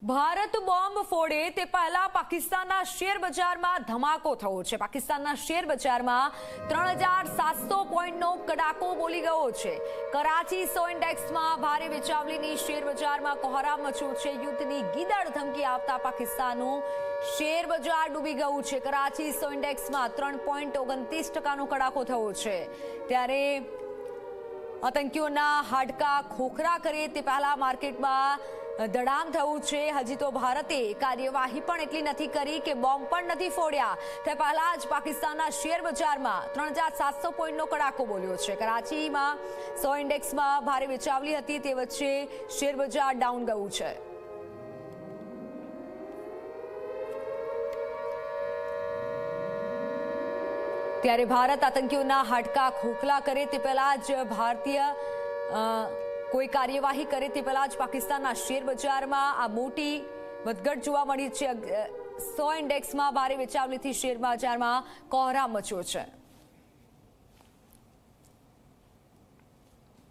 Bharat bomb ફોડે તે પહેલા પાકિસ્તાનના શેર બજારમાં ધમાકો થયો છે। પાકિસ્તાનના શેર બજારમાં 3700 પોઈન્ટનો કડાકો બોલી ગયો છે। કરાચી 100 ઇન્ડેક્સમાં ભારે વેચાવલીની શેર બજારમાં કોહરામ મચ્યો છે। યુદ્ધની ગીદડ ધમકી આપતા પાકિસ્તાનનું શેર બજાર ડૂબી ગયું છે। કરાચી 100 ઇન્ડેક્સમાં 3.29%નો કડાકો થયો છે। ત્યારે આતંકીઓના હાડકા ખોખરા કરે તે પહેલા માર્કેટમાં દડામ થયું છે। હજી તો ભારતે કાર્યવાહી પણ એટલી નથી કરી કે બોમ્બ પણ નથી ફોડ્યા તે પહેલા જ પાકિસ્તાનના શેર બજારમાં 3700 પોઈન્ટનો કડાકો બોલ્યો છે। કરાચીમાં 100 ઇન્ડેક્સમાં ભારે વેચાવલી હતી તે વચ્ચે શેર બજાર ડાઉન ગયું છે। ત્યારે ભારત આતંકીઓના હાડકા ખોખલા કરે તે પહેલા જ ભારતીય કોઈ કાર્યવાહી કરે તે પહેલા જ પાકિસ્તાનના શેર બજારમાં આ મોટી વધઘટ જોવા મળી છે। 100 ઇન્ડેક્સમાં ભારે વેચાવલીથી શેર બજારમાં કોહરામ મચ્યો છે।